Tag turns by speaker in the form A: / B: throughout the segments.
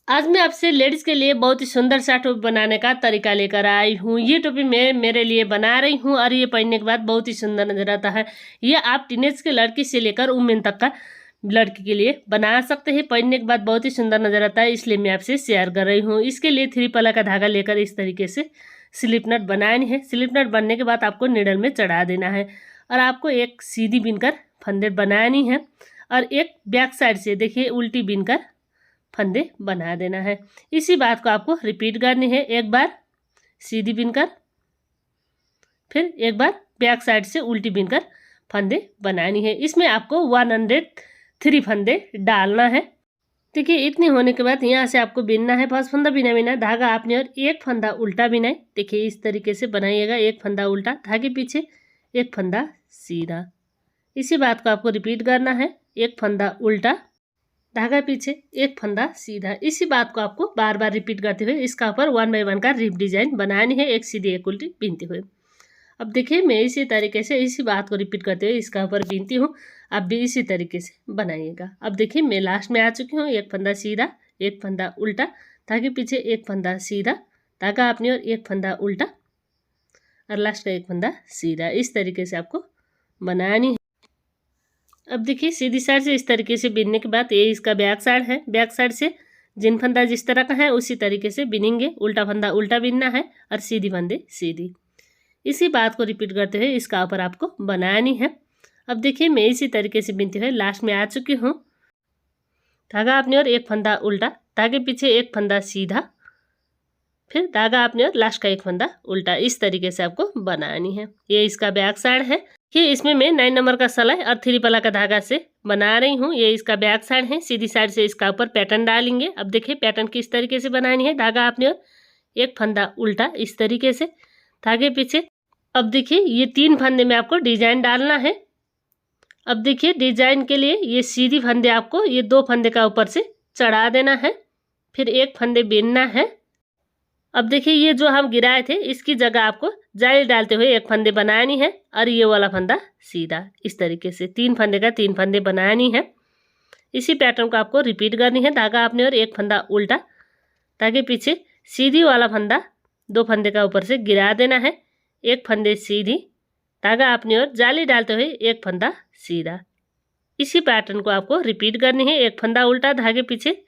A: आज मैं आपसे लेडीज़ के लिए बहुत ही सुंदर सा टोपी बनाने का तरीका लेकर आई हूँ। ये टोपी मैं मेरे लिए बना रही हूँ और ये पहनने के बाद बहुत ही सुंदर नजर आता है। ये आप टीनेज के लड़की से लेकर वुमेन तक का लड़की के लिए बना सकते हैं। पहनने के बाद बहुत ही सुंदर नजर आता है, इसलिए मैं आपसे शेयर कर रही हूँ। इसके लिए 3 पल्ला का धागा लेकर इस तरीके से स्लिप नट बनानी है। स्लिप नट बनने के बाद आपको निडल में चढ़ा देना है और आपको एक सीधी बिनकर फंदे बनानी है और एक बैक साइड से देखिए उल्टी बिनकर फंदे बना देना है। इसी बात को आपको रिपीट करनी है। एक बार सीधी बिनकर, फिर एक बार बैक साइड से उल्टी बिनकर फंदे बनानी है। इसमें आपको 103 फंदे डालना है। देखिए इतनी होने के बाद यहाँ से आपको बिनना है। फर्स्ट फंदा बिना धागा आपने और एक फंदा उल्टा बिनाए। देखिए इस तरीके से बनाइएगा, एक फंदा उल्टा, धागे पीछे एक फंदा सीधा। इसी बात को आपको रिपीट करना है। एक फंदा उल्टा, धागा पीछे, एक फंदा सीधा। इसी बात को आपको बार बार रिपीट करते हुए इसका ऊपर 1 बाय 1 का रिप डिजाइन बनानी है, एक सीधी एक उल्टी बीनते हुए। अब देखिए मैं इसी तरीके से इसी बात को रिपीट करते हुए इसका ऊपर बीनती हूँ। आप भी इसी तरीके से बनाइएगा। अब देखिए मैं लास्ट में आ चुकी हूँ। एक फंदा सीधा, एक फंदा उल्टा, धागे पीछे एक फंदा सीधा, धागा अपनी और एक फंदा उल्टा और लास्ट का एक फंदा सीधा। इस तरीके से आपको बनानी है। अब देखिए सीधी साइड से इस तरीके से बिनने के बाद ये इसका बैक साइड है। बैक साइड से जिन फंदा जिस तरह का है उसी तरीके से बिनेंगे। उल्टा फंदा उल्टा बिनना है और सीधी फंदे सीधी। इसी बात को रिपीट करते हुए इसका ऊपर आपको बनानी है। अब देखिए मैं इसी तरीके से बिनते हुए लास्ट में आ चुकी हूँ। धागा अपनी और एक फंदा उल्टा, धागे पीछे एक फंदा सीधा, फिर धागा अपनी और लास्ट का एक फंदा उल्टा। इस तरीके से आपको बनानी है। ये इसका बैक साइड है कि इसमें मैं 9 नंबर का सलाई और 3 पल्ला का धागा से बना रही हूँ। ये इसका बैक साइड है। सीधी साइड से इसका ऊपर पैटर्न डालेंगे। अब देखिए पैटर्न किस तरीके से बनानी है। धागा आपने और एक फंदा उल्टा, इस तरीके से धागे पीछे। अब देखिए ये 3 फंदे में आपको डिजाइन डालना है। अब देखिए डिजाइन के लिए ये सीधी फंदे आपको ये 2 फंदे का ऊपर से चढ़ा देना है, फिर एक फंदे बीनना है। अब देखिए ये जो हम गिराए थे इसकी जगह आपको जाली डालते हुए एक फंदे बनानी है और ये वाला फंदा सीधा। इस तरीके से 3 फंदे का 3 फंदे बनानी है। इसी पैटर्न को आपको रिपीट करनी है। धागा आपने और एक फंदा उल्टा, धागे पीछे सीधी वाला फंदा 2 फंदे का ऊपर से गिरा देना है, एक फंदे सीधी, धागा आपने और जाली डालते हुए एक फंदा सीधा। इसी पैटर्न को आपको रिपीट करनी है। एक फंदा उल्टा, धागे पीछे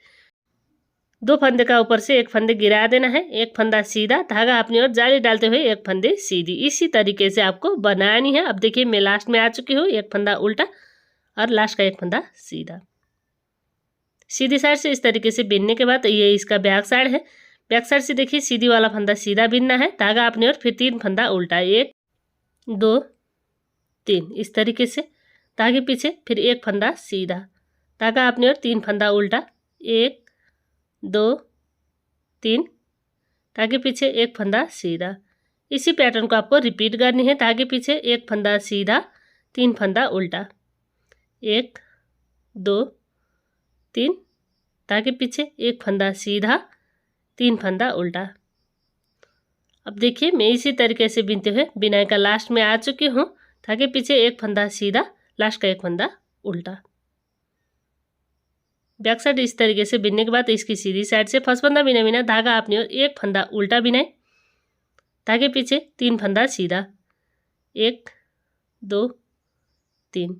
A: 2 फंदे का ऊपर से एक फंदे गिरा देना है, एक फंदा सीधा, धागा अपनी ओर जाली डालते हुए एक फंदे सीधी। इसी तरीके से आपको बनानी है। अब देखिए मैं लास्ट में आ चुकी हूँ। एक फंदा उल्टा और लास्ट का एक फंदा सीधा। सीधी साइड से इस तरीके से बिनने के बाद ये इसका बैक साइड है। बैक साइड से देखिए सीधी वाला फंदा सीधा बिनना है, धागा अपनी ओर, फिर 3 फंदा उल्टा, 1 2 3 इस तरीके से, धागे पीछे फिर एक फंदा सीधा, धागा अपनी ओर, 3 फंदा उल्टा, 1 2 3, धागे पीछे एक फंदा सीधा। इसी पैटर्न को आपको रिपीट करनी है। धागे पीछे एक फंदा सीधा, 3 फंदा उल्टा, 1 2 3, धागे पीछे एक फंदा सीधा, 3 फंदा उल्टा। अब देखिए मैं इसी तरीके से बिनते हुए बिनाई का लास्ट में आ चुकी हूँ। धागे पीछे एक फंदा सीधा, लास्ट का एक फंदा उल्टा। बैक साइड इस तरीके से बिनने के बाद इसकी सीधी साइड से फर्स्ट फंदा बिना धागा अपनी ओर, एक फंदा उल्टा बिनाए, धागे पीछे 3 फंदा सीधा, 1 2 3।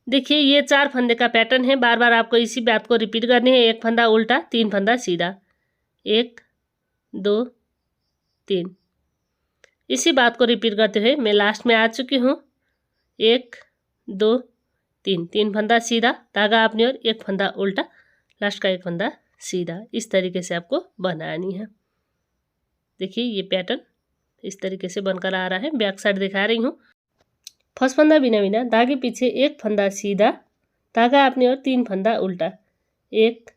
A: देखिए ये 4 फंदे का पैटर्न है। बार बार आपको इसी बात को रिपीट करनी है। एक फंदा उल्टा, 3 फंदा सीधा, 1 2 3। इसी बात को रिपीट करते हुए मैं लास्ट में आ चुकी हूँ। 1 2 3, 3 फंदा सीधा, धागा अपनी ओर, एक फंदा उल्टा, लास्ट का एक फंदा सीधा। इस तरीके से आपको बनानी है। देखिए ये पैटर्न इस तरीके से बनकर आ रहा है। बैक साइड दिखा रही हूँ। फर्स्ट फंदा बिना धागे पीछे एक फंदा सीधा, धागा अपनी ओर, 3 फंदा उल्टा, 1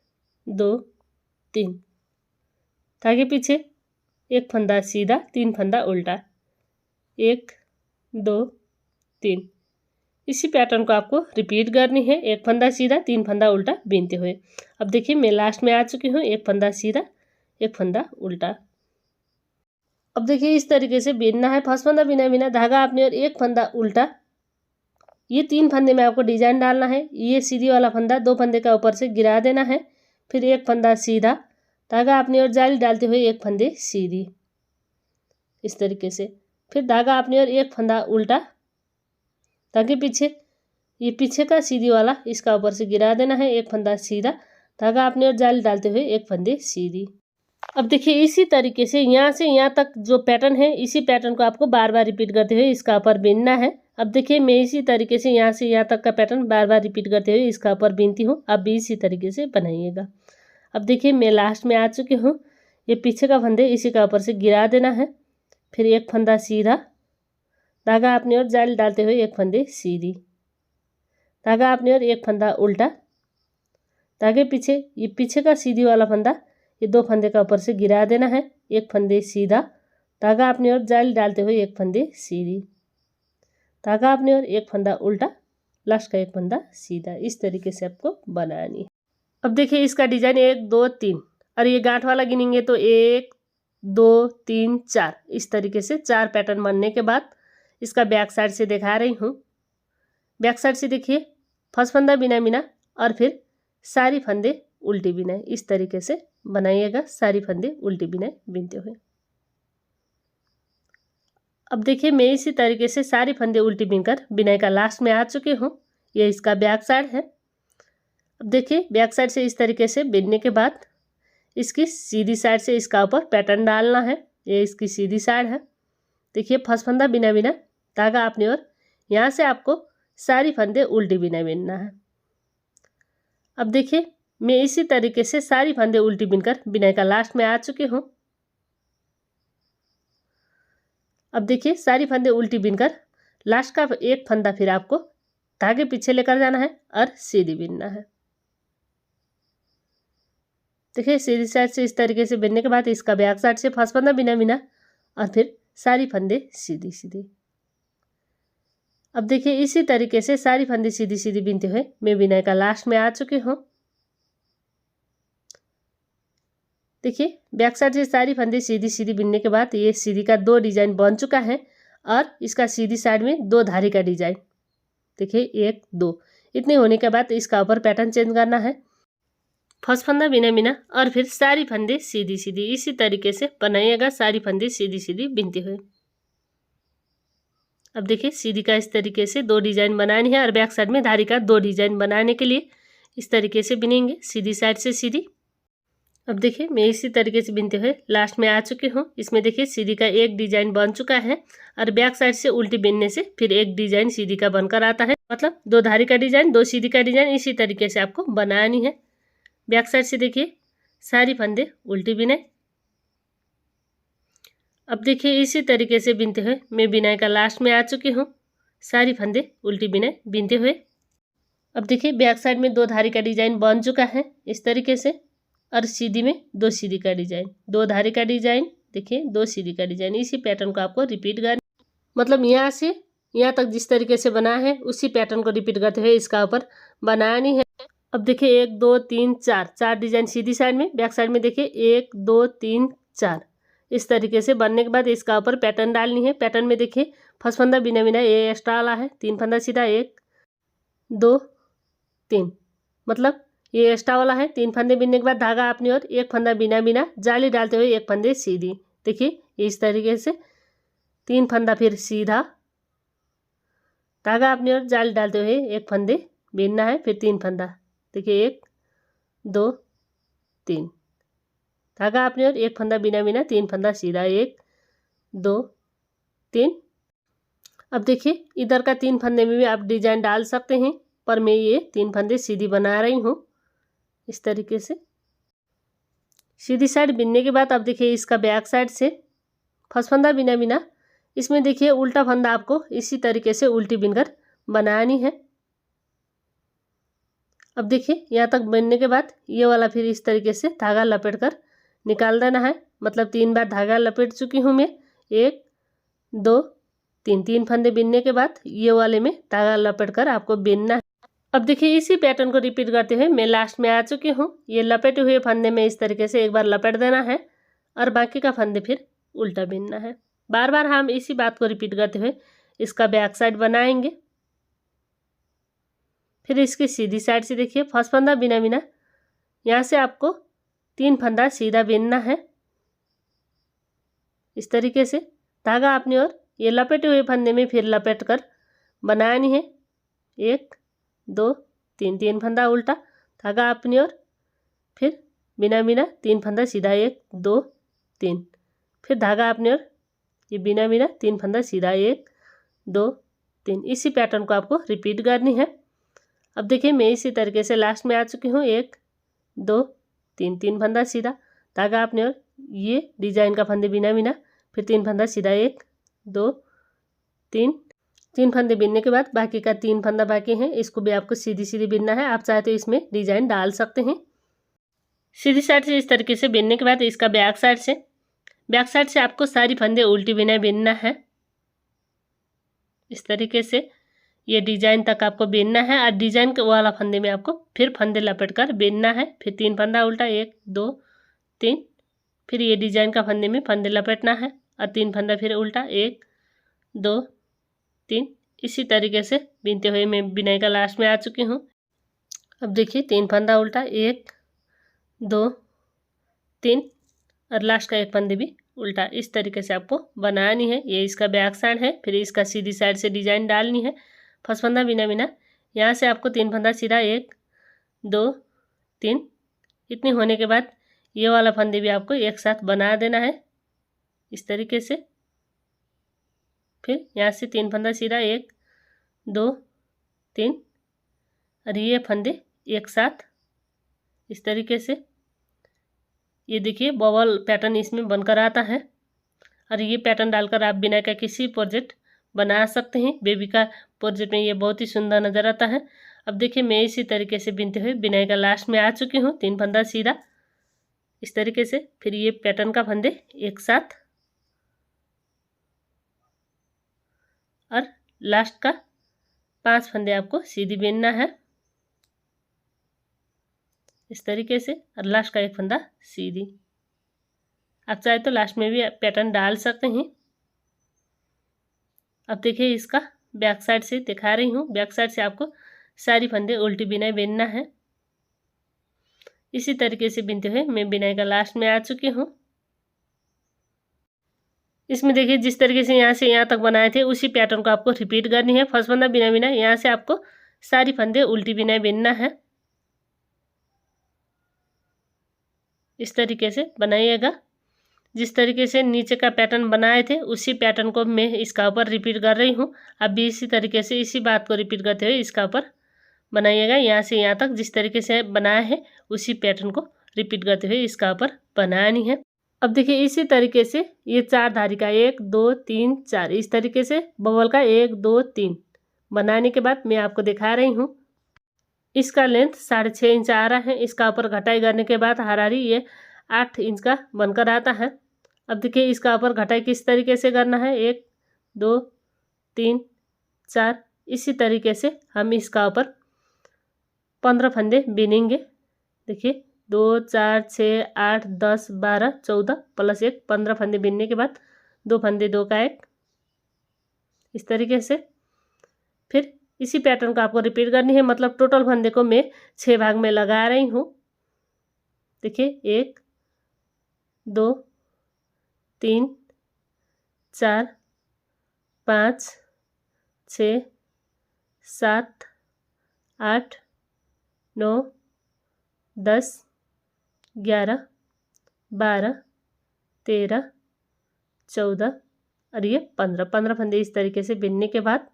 A: 2 3, धागे पीछे एक फंदा सीधा, 3 फंदा उल्टा, 1 2 3। इसी पैटर्न को आपको रिपीट करनी है। एक फंदा सीधा, 3 फंदा उल्टा बीनते हुए। अब देखिए मैं लास्ट में आ चुकी हूँ। एक फंदा सीधा, एक फंदा उल्टा। अब देखिए इस तरीके से बीनना है। फर्स्ट फंदा बिना धागा अपनी ओर, एक फंदा उल्टा, ये 3 फंदे में आपको डिजाइन डालना है। ये सीधी वाला फंदा 2 फंदे का ऊपर से गिरा देना है, फिर एक फंदा सीधा, धागा अपनी ओर जाली डालते हुए एक फंदे सीधी, इस तरीके से। फिर धागा अपनी ओर एक फंदा उल्टा, ताकि पीछे ये पीछे का सीधी वाला इसका ऊपर से गिरा देना है, एक फंदा सीधा, धागा अपनी ओर जाली डालते हुए एक फंदे सीधी। अब देखिए इसी तरीके से यहाँ से यहाँ तक जो पैटर्न है, इसी पैटर्न को आपको बार बार रिपीट करते हुए इसका ऊपर बीनना है। अब देखिए मैं इसी तरीके से यहाँ तक का पैटर्न बार बार रिपीट करते हुए इसका ऊपर बीनती हूँ, आप भी इसी तरीके से बनाइएगा। अब देखिए मैं लास्ट में आ चुकी हूँ। ये पीछे का फंदे इसी का ऊपर से गिरा देना है, फिर एक फंदा सीधा, धागा अपनी ओर जाली डालते हुए एक फंदे सीधी, धागा अपनी ओर एक फंदा उल्टा, धागे पीछे ये पीछे का सीधी वाला फंदा ये दो फंदे का ऊपर से गिरा देना है, एक फंदे सीधा, धागा अपनी ओर जाली डालते हुए एक फंदे सीधी, धागा अपनी ओर एक फंदा उल्टा, लास्ट का एक फंदा सीधा। इस तरीके से आपको बनानी है। अब देखिए इसका डिजाइन 1 2 3 और ये गांठ वाला गिनेंगे तो 1 2 3 4, इस तरीके से 4 पैटर्न बनने के बाद इसका बैक साइड से दिखा रही हूँ। बैक साइड से देखिए फर्स्ट फंदा बिना बिना और फिर सारी फंदे उल्टी बिनाई, इस तरीके से बनाइएगा, सारी फंदे उल्टी बिनाई बिनते हुए। अब देखिए मैं इसी तरीके से सारी फंदे उल्टी बिनकर बिनाई का लास्ट में आ चुकी हूँ। ये इसका बैक साइड है। अब देखिए बैक साइड से इस तरीके से बिनने के बाद इसकी सीधी साइड से इसका ऊपर पैटर्न डालना है। ये इसकी सीधी साइड है। देखिए फर्स्ट फंदा बिना बिना, धागा अपनी ओर, यहाँ से आपको सारी फंदे उल्टी बिना बिनना है। अब देखिए मैं इसी तरीके से सारी फंदे उल्टी बिनकर बिनाई का लास्ट में आ चुकी हूँ। अब देखिए सारी फंदे उल्टी बिनकर लास्ट का एक फंदा फिर आपको धागे पीछे लेकर जाना है और सीधी बिनना है। देखिए सीधी साइड से इस तरीके से बिनने के बाद इसका बैक साइड से फर्स्ट फंदा बिना बिना और फिर सारी फंदे सीधी सीधी। अब देखिए इसी तरीके से सारी फंदे सीधी सीधी बिनते हुए मैं बिनाई का लास्ट में आ चुकी हूँ। देखिए बैक साइड से सारी फंदे सीधी सीधी बिनने के बाद ये सीधी का 2 डिजाइन बन चुका है और इसका सीधी साइड में 2 धारी का डिजाइन, देखिए 1 2, इतने होने के बाद इसका ऊपर पैटर्न चेंज करना है। फर्स्ट फंदा बिना बिना और फिर सारी फंदे सीधी सीधी, इसी तरीके से बनाइएगा, सारी फंदे सीधी सीधी बिनते हुए। अब देखिए सीधी का इस तरीके से 2 डिजाइन बनानी है और बैक साइड में धारी का 2 डिजाइन बनाने के लिए इस तरीके से बिनेंगे, सीधी साइड से सीधी। अब देखिए मैं इसी तरीके से बिनते हुए लास्ट में आ चुकी हूँ। इसमें देखिए सीधी का 1 डिजाइन बन चुका है और बैक साइड से उल्टी बिनने से फिर 1 डिजाइन सीधी का बनकर आता है, मतलब 2 धारी का डिजाइन 2 सीधी का डिजाइन, इसी तरीके से आपको बनानी है। बैक साइड से देखिए सारी फंदे उल्टी बिनाई। अब देखिए इसी तरीके से बिनते हुए मैं बिनाई का लास्ट में आ चुकी हूँ, सारी फंदे उल्टी बिनाई बिनते हुए। अब देखिए बैक साइड में 2 धारी का डिजाइन बन चुका है इस तरीके से और सीधी में 2 सीधी का डिजाइन, 2 धारी का डिजाइन, देखिए 2 सीधी का डिजाइन। इसी पैटर्न को आपको रिपीट करना, मतलब यहाँ से यहाँ तक जिस तरीके से बना है उसी पैटर्न को रिपीट करते हुए इसका ऊपर बनानी है। अब देखिए 1 2 3 4, 4 डिजाइन सीधी साइड में, बैक साइड में देखिए 1 2 3 4, इस तरीके से बनने के बाद इसका ऊपर पैटर्न डालनी है। पैटर्न में देखिए फर्स्ट फंदा बिना बिना ये एक्स्ट्रा वाला है, 3 फंदा सीधा, 1 2 3, मतलब ये एक्स्ट्रा वाला है। 3 फंदे बिनने के बाद धागा अपनी ओर, एक फंदा बिना बिना जाली डालते हुए एक फंदे सीधी, देखिए इस तरीके से 3 फंदा फिर सीधा, धागा अपनी ओर जाली डालते हुए एक फंदे बिनना है, फिर 3 फंदा, देखिए 1 2 3, धागा अपनी ओर एक फंदा बिना बिना 3 फंदा सीधा, 1 2 3। अब देखिए इधर का 3 फंदे में भी आप डिजाइन डाल सकते हैं, पर मैं ये 3 फंदे सीधी बना रही हूँ इस तरीके से। सीधी साइड बिनने के बाद अब देखिए इसका बैक साइड से फर्स्ट फंदा बिना बिना, इसमें देखिए उल्टा फंदा आपको इसी तरीके से उल्टी बिनकर बनानी है। अब देखिए यहाँ तक बिनने के बाद ये वाला फिर इस तरीके से धागा लपेट कर निकाल देना है, मतलब 3 बार धागा लपेट चुकी हूँ मैं, 1 2 3, 3 फंदे बिनने के बाद ये वाले में धागा लपेट कर आपको बिनना है। अब देखिए इसी पैटर्न को रिपीट करते हुए मैं लास्ट में आ चुकी हूँ। ये लपेटे हुए फंदे में इस तरीके से एक बार लपेट देना है और बाकी का फंदे फिर उल्टा बिनना है। बार बार हम इसी बात को रिपीट करते हुए इसका बैक साइड बनाएंगे। फिर इसकी सीधी साइड से देखिए फर्स्ट फंदा बिना बिना, यहाँ से आपको 3 फंदा सीधा बिनना है। इस तरीके से धागा अपनी ओर ये लपेटे हुए फंदे में फिर लपेट कर बनानी है। 1 2 3, 3 फंदा उल्टा, धागा अपनी ओर, फिर बिना बिना 3 फंदा सीधा 1 2 3, फिर धागा अपनी ओर, ये बिना बिना 3 फंदा सीधा 1 2 3। इसी पैटर्न को आपको रिपीट करनी है। अब देखिए मैं इसी तरीके से लास्ट में आ चुकी हूँ। 1 2 3, 3 फंदा सीधा, धागा अपने ओर, ये डिजाइन का फंदे बिना बिना, फिर 3 फंदा सीधा 1 2 3। 3 फंदे बिनने के बाद बाकी का 3 फंदा बाकी है, इसको भी आपको सीधी सीधी बिनना है। आप चाहे तो इसमें डिजाइन डाल सकते हैं। सीधी साइड से इस तरीके से बिनने के बाद इसका बैक साइड से आपको सारी फंदे उल्टी बिना बिनना है। इस तरीके से ये डिजाइन तक आपको बिनना है और डिजाइन वाला फंदे में आपको फिर फंदे लपेट कर बिनना है। फिर 3 फंदा उल्टा 1 2 3, फिर ये डिजाइन का फंदे में फंदे लपेटना है और 3 फंदा फिर उल्टा 1 2 3। इसी तरीके से बिनते हुए मैं बिनाई का लास्ट में आ चुकी हूँ। अब देखिए 3 फंदा उल्टा 1 2 3 और लास्ट का एक फंदे भी उल्टा। इस तरीके से आपको बनानी है। ये इसका बैक साइड है। फिर इसका सीधी साइड से डिजाइन डालनी है। फर्स्ट फंदा बिना बिना, यहाँ से आपको 3 फंदा सीधा 1 2 3। इतनी होने के बाद ये वाला फंदे भी आपको एक साथ बना देना है इस तरीके से। फिर यहाँ से 3 फंदा सीधा 1 2 3 और ये फंदे एक साथ इस तरीके से। ये देखिए बबल पैटर्न इसमें बनकर आता है और ये पैटर्न डालकर आप बिना का किसी प्रोजेक्ट बना सकते हैं। बेबी का प्रोजेक्ट में ये बहुत ही सुंदर नज़र आता है। अब देखिए मैं इसी तरीके से बिनते हुए बिनाई का लास्ट में आ चुकी हूँ। 3 फंदा सीधा इस तरीके से, फिर ये पैटर्न का फंदे एक साथ और लास्ट का 5 फंदे आपको सीधी बिनना है इस तरीके से और लास्ट का एक फंदा सीधी। आप चाहे तो लास्ट में भी पैटर्न डाल सकते हैं। अब देखिए इसका बैक साइड से दिखा रही हूँ। बैक साइड से आपको सारी फंदे उल्टी बिनाई बिनना है। इसी तरीके से बिनते हुए मैं बिनाई का लास्ट में आ चुकी हूँ। इसमें देखिए जिस तरीके से यहाँ से यहाँ तक बनाए थे उसी पैटर्न को आपको रिपीट करनी है। फर्स्ट फंदा बिना बिना, यहाँ से आपको सारी फंदे उल्टी बिनाई बिनना है। इस तरीके से बनाइएगा। जिस तरीके से नीचे का पैटर्न बनाए थे उसी पैटर्न को मैं इसका ऊपर रिपीट कर रही हूँ। अब भी इसी तरीके से इसी बात को रिपीट करते हुए इसका ऊपर बनाइएगा। यहाँ से यहाँ तक जिस तरीके से बनाया है उसी पैटर्न को रिपीट करते हुए इसका ऊपर बनानी है। अब देखिए इसी तरीके से ये 4 धारी का 1 2 3 4 इस तरीके से बबल का 1 2 3 बनाने के बाद मैं आपको दिखा रही हूँ। इसका लेंथ 6.5 इंच आ रहा है। इसका ऊपर घटाई करने के बाद हरारी ये 8 इंच का बनकर आता है। अब देखिए इसका ऊपर घटाई किस तरीके से करना है। 1 2 3 4 इसी तरीके से हम इसका ऊपर 15 फंदे बिनेंगे। देखिए 2 4 6 8 10 12 14 प्लस 1 15 फंदे बिनने के बाद 2 फंदे 2 का 1 इस तरीके से। फिर इसी पैटर्न को आपको रिपीट करनी है। मतलब टोटल फंदे को मैं 6 भाग में लगा रही हूँ। देखिए 1 2 3 4 5 6 7 8 9 10 11 12 13 14 और ये 15 फंदे इस तरीके से बिनने के बाद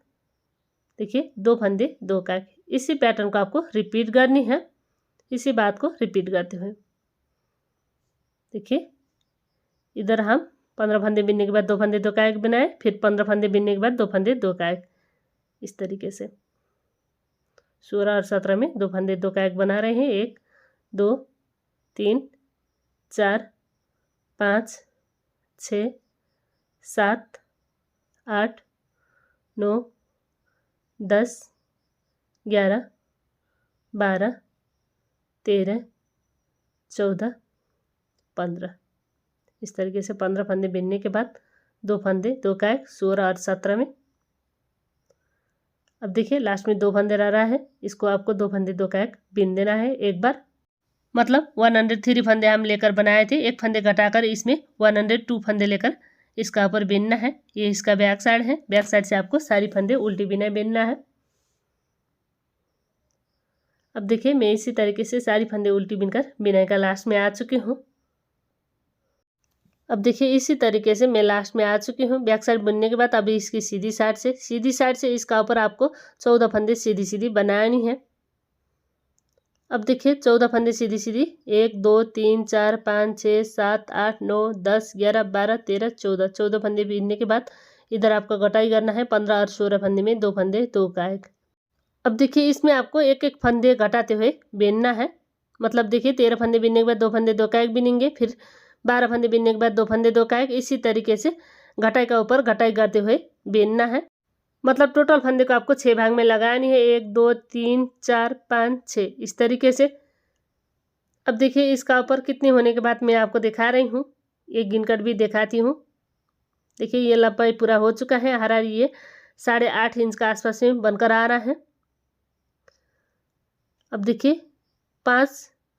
A: देखिए 2 फंदे 2 का। इसी पैटर्न को आपको रिपीट करनी है। इसी बात को रिपीट करते हुए देखिए इधर हम 15 फंदे बिनने के बाद 2 फंदे 2 का 1 बनाए, फिर 15 फंदे बिनने के बाद 2 फंदे 2 का 1 इस तरीके से। 16 और 17 में 2 फंदे 2 का 1 बना रहे हैं। 1 2 3 4 5 6 7 8 9 10 11 12 13 14 15 इस तरीके से 15 फंदे बिनने के बाद 2 फंदे 2 का 1 16 और 17 में। अब देखिए लास्ट में 2 फंदे रह रहा है। इसको आपको 2 फंदे 2 का 1 बिन देना है एक बार। मतलब 103 फंदे हम लेकर बनाए थे। एक फंदे घटाकर इसमें 102 फंदे लेकर इसका ऊपर बिनना है। ये इसका बैक साइड है। बैक साइड से आपको सारी फंदे उल्टी बिना बिनना है। अब देखिए मैं इसी तरीके से सारी फंदे उल्टी बिनकर बिनाई का लास्ट में आ चुकी हूँ। अब देखिए इसी तरीके से मैं लास्ट में आ चुकी हूँ। बैक साइड बुनने के बाद अभी इसकी सीधी साइड से इसका ऊपर आपको 14 फंदे सीधी सीधी बनानी है। अब देखिए 14 फंदे सीधी सीधी 1 2 3 4 5 6 7 8 9 10 11 12 13 14 फंदे बीनने के बाद इधर आपको घटाई करना है। 15 और 16 फंदे में 2 फंदे 2 का 1। अब देखिए इसमें आपको एक एक फंदे घटाते हुए बीनना है। मतलब देखिए 13 फंदे बीनने के बाद 2 फंदे 2 का 1 बीनेंगे, फिर 12 फंदे बीनने के बाद 2 फंदे 2 का 1। इसी तरीके से घटाई का ऊपर घटाई करते हुए बीनना है। मतलब टोटल फंदे को आपको 6 भाग में लगानी है। 1 2 3 4 5 6 इस तरीके से। अब देखिए इसका ऊपर कितने होने के बाद मैं आपको दिखा रही हूँ। एक गिनकर भी दिखाती हूँ। देखिए ये लंबाई पूरा हो चुका है। हरा ये 8.5 इंच का आसपास में बनकर आ रहा है। अब देखिए 5,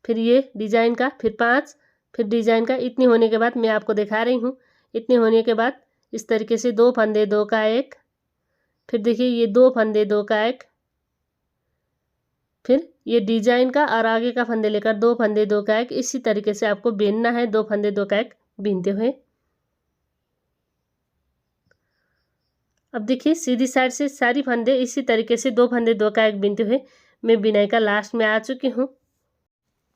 A: फिर ये डिजाइन का, फिर 5, फिर डिजाइन का। इतनी होने के बाद मैं आपको दिखा रही हूँ। इतने होने के बाद इस तरीके से 2 फंदे 2 का 1, फिर देखिए ये 2 फंदे 2 का 1, फिर ये डिजाइन का और आगे का फंदे लेकर 2 फंदे 2 का 1। इसी तरीके से आपको बीनना है। 2 फंदे 2 का 1 बीनते हुए। अब देखिए सीधी साइड से सारी फंदे इसी तरीके से 2 फंदे 2 का 1 बीनते हुए मैं बिनाई का लास्ट में आ चुकी हूँ।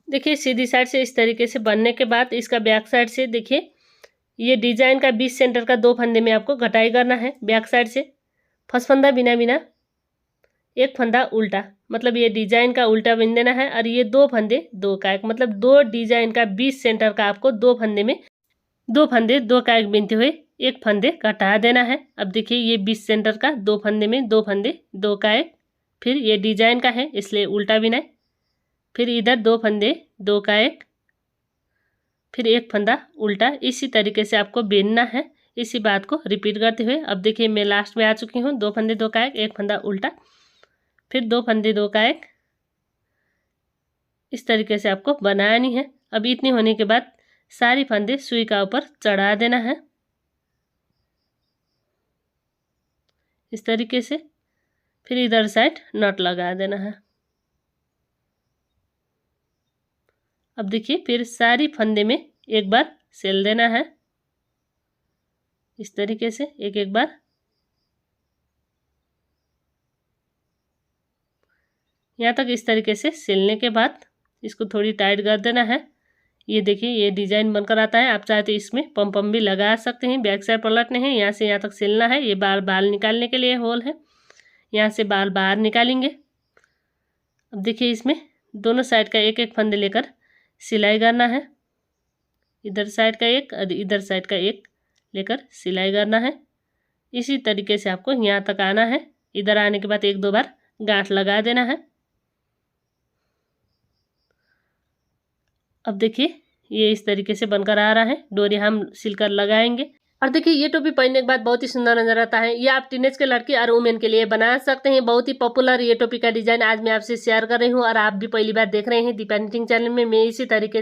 A: देखिए सीधी साइड से इस तरीके से बनने के बाद इसका बैक साइड से देखिए ये डिजाइन का 20 सेंटर का 2 फंदे में आपको घटाई करना है। बैक साइड से फर्स्ट फंदा बिना बिना एक फंदा उल्टा, मतलब ये डिजाइन का उल्टा बिन देना है। और ये 2 फंदे 2 का 1, मतलब 2 डिजाइन का 20 सेंटर का आपको 2 फंदे में 2 फंदे 2 का 1 बिनते हुए एक फंदे घटा देना है। अब देखिए ये 20 सेंटर का 2 फंदे में 2 फंदे 2 का 1, फिर ये डिजाइन का है इसलिए उल्टा बिना, फिर इधर 2 फंदे 2 का 1, फिर एक फंदा उल्टा। इसी तरीके से आपको बीनना है। इसी बात को रिपीट करते हुए अब देखिए मैं लास्ट में आ चुकी हूँ। 2 फंदे 2 का 1, एक फंदा उल्टा, फिर 2 फंदे 2 का 1। इस तरीके से आपको बनानी है। अब इतनी होने के बाद सारी फंदे सुई का ऊपर चढ़ा देना है इस तरीके से। फिर इधर साइड नट लगा देना है। अब देखिए फिर सारी फंदे में एक बार सिल देना है इस तरीके से, एक एक बार। यहाँ तक इस तरीके से सिलने के बाद इसको थोड़ी टाइट कर देना है। ये देखिए ये डिजाइन बनकर आता है। आप चाहे तो इसमें पम भी लगा सकते हैं। बैक साइड पलटने हैं, यहाँ से यहाँ तक सिलना है। ये बाल निकालने के लिए होल है, यहाँ से बाल बाहर निकालेंगे। अब देखिए इसमें दोनों साइड का एक एक फंदे लेकर सिलाई करना है। इधर साइड का एक और इधर साइड का एक लेकर सिलाई करना है। इसी तरीके से आपको यहाँ तक आना है। इधर आने के बाद 1-2 बार गांठ लगा देना है। अब देखिए ये इस तरीके से बनकर आ रहा है। डोरी हम सिलकर लगाएंगे। और देखिए ये टोपी पहनने के बाद बहुत ही सुंदर नजर आता है। ये आप टीनेज के लड़की और वुमेन के लिए बना सकते हैं। बहुत ही पॉपुलर ये टोपी का डिजाइन आज मैं आपसे शेयर कर रही हूँ। और आप भी पहली बार देख रहे हैं दीपा निटिंग चैनल में। मैं इसी तरीके से